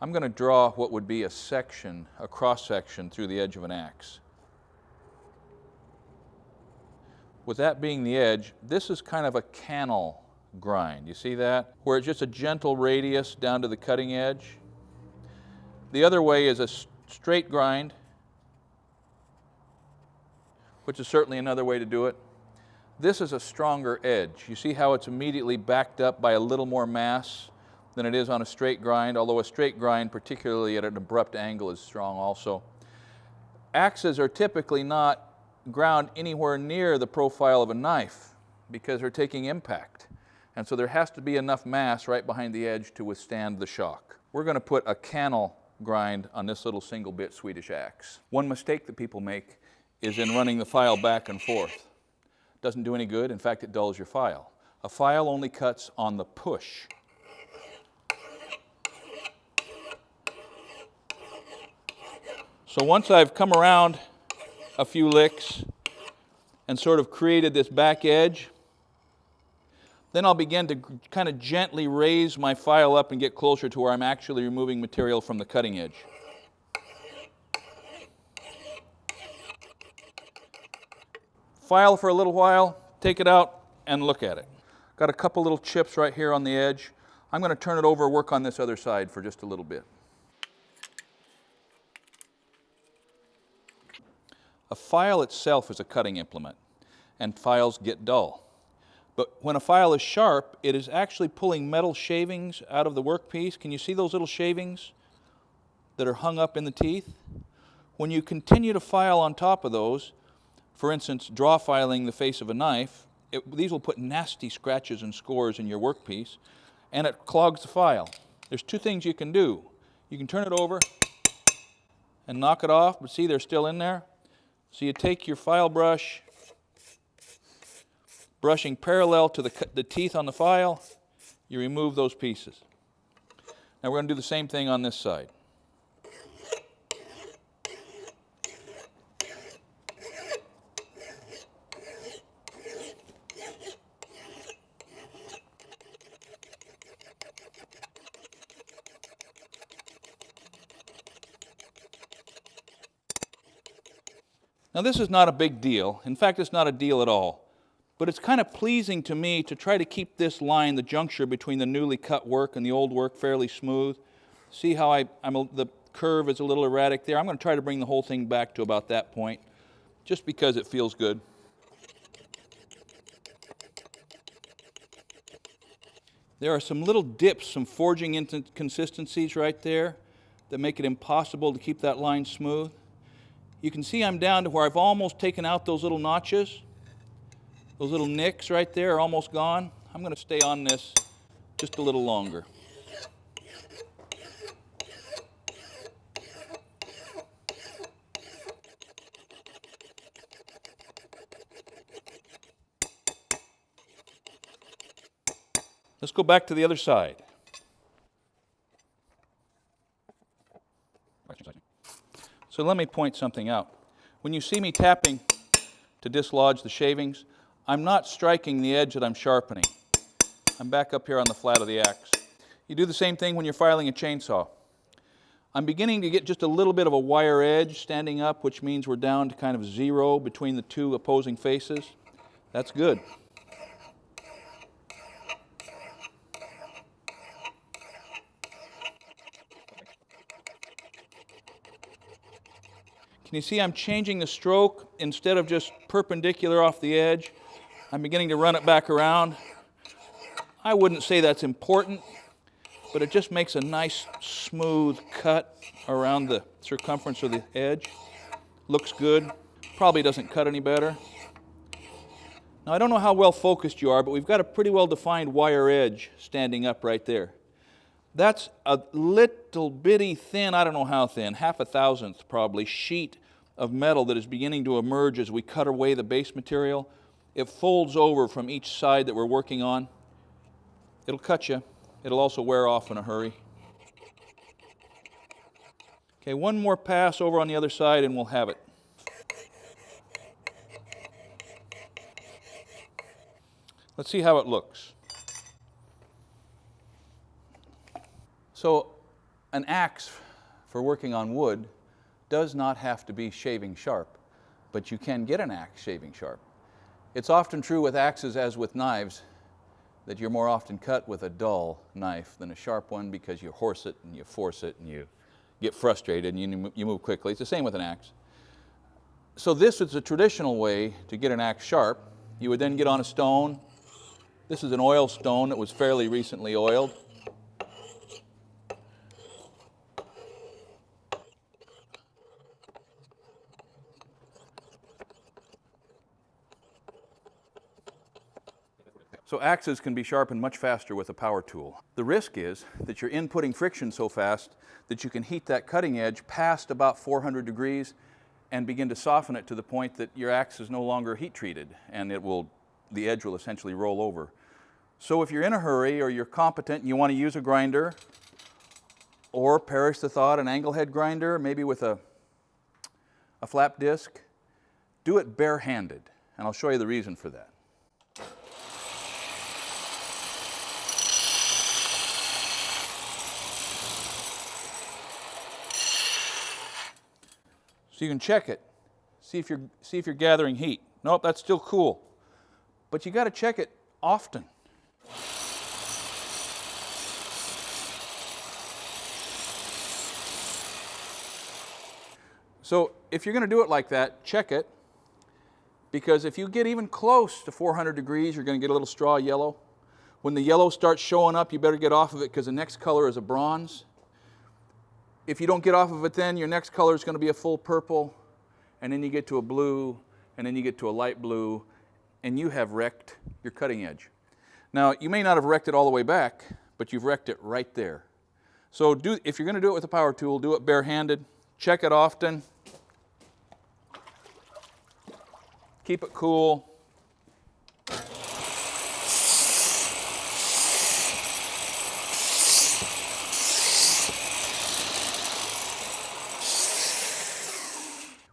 I'm going to draw what would be a section, a cross-section through the edge of an axe. With that being the edge, this is kind of a cannel grind. You see that? Where it's just a gentle radius down to the cutting edge. The other way is a straight grind, which is certainly another way to do it. This is a stronger edge. You see how it's immediately backed up by a little more mass than it is on a straight grind, although a straight grind, particularly at an abrupt angle, is strong also. Axes are typically not ground anywhere near the profile of a knife because they're taking impact. And so there has to be enough mass right behind the edge to withstand the shock. We're going to put a cannel grind on this little single bit Swedish axe. One mistake that people make is in running the file back and forth. Doesn't do any good. In fact, it dulls your file. A file only cuts on the push. So once I've come around a few licks and sort of created this back edge, then I'll begin to kind of gently raise my file up and get closer to where I'm actually removing material from the cutting edge. File for a little while, take it out, and look at it. Got a couple little chips right here on the edge. I'm going to turn it over and work on this other side for just a little bit. A file itself is a cutting implement, and files get dull. But when a file is sharp, it is actually pulling metal shavings out of the workpiece. Can you see those little shavings that are hung up in the teeth? When you continue to file on top of those, for instance, draw filing the face of a knife, these will put nasty scratches and scores in your workpiece, and it clogs the file. There's two things you can do. You can turn it over and knock it off, but see, they're still in there. So you take your file brush, brushing parallel to the teeth on the file, you remove those pieces. Now we're going to do the same thing on this side. Now this is not a big deal. In fact, it's not a deal at all. But it's kind of pleasing to me to try to keep this line, the juncture between the newly cut work and the old work, fairly smooth. See how the curve is a little erratic there? I'm going to try to bring the whole thing back to about that point, just because it feels good. There are some little dips, some forging inconsistencies right there that make it impossible to keep that line smooth. You can see I'm down to where I've almost taken out those little notches. Those little nicks right there are almost gone. I'm going to stay on this just a little longer. Let's go back to the other side. So let me point something out. When you see me tapping to dislodge the shavings, I'm not striking the edge that I'm sharpening. I'm back up here on the flat of the axe. You do the same thing when you're filing a chainsaw. I'm beginning to get just a little bit of a wire edge standing up, which means we're down to kind of zero between the two opposing faces. That's good. Can you see I'm changing the stroke? Instead of just perpendicular off the edge, I'm beginning to run it back around. I wouldn't say that's important, but it just makes a nice smooth cut around the circumference of the edge. Looks good. Probably doesn't cut any better. Now I don't know how well focused you are, but we've got a pretty well defined wire edge standing up right there. That's a little bitty thin, I don't know how thin, 1/1000th probably, sheet of metal that is beginning to emerge as we cut away the base material. It folds over from each side that we're working on. It'll cut you. It'll also wear off in a hurry. Okay, one more pass over on the other side and we'll have it. Let's see how it looks. So An axe for working on wood does not have to be shaving sharp, but you can get an axe shaving sharp. It's often true with axes as with knives that you're more often cut with a dull knife than a sharp one because you horse it and you force it and you get frustrated and you move quickly. It's the same with an axe. So this is a traditional way to get an axe sharp. You would then get on a stone. This is an oil stone that was fairly recently oiled. So axes can be sharpened much faster with a power tool. The risk is that you're inputting friction so fast that you can heat that cutting edge past about 400 degrees and begin to soften it to the point that your axe is no longer heat treated and the edge will essentially roll over. So if you're in a hurry or you're competent and you want to use a grinder, or perish the thought, an angle head grinder, maybe with a flap disc, do it barehanded, and I'll show you the reason for that. So you can check it, see if you're gathering heat. Nope, that's still cool. But you got to check it often. So if you're going to do it like that, check it, because if you get even close to 400 degrees, you're going to get a little straw yellow. When the yellow starts showing up, you better get off of it because the next color is a bronze. If you don't get off of it then, your next color is going to be a full purple, and then you get to a blue, and then you get to a light blue, and you have wrecked your cutting edge. Now, you may not have wrecked it all the way back, but you've wrecked it right there. So if you're going to do it with a power tool, do it barehanded, check it often, keep it cool.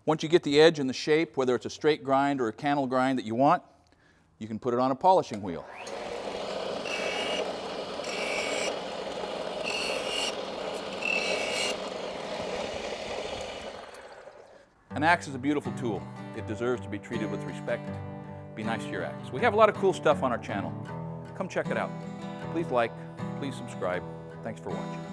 Once you get the edge and the shape, whether it's a straight grind or a cannel grind that you want, you can put it on a polishing wheel. An axe is a beautiful tool. It deserves to be treated with respect. Be nice to your axe. We have a lot of cool stuff on our channel. Come check it out. Please like, please subscribe. Thanks for watching.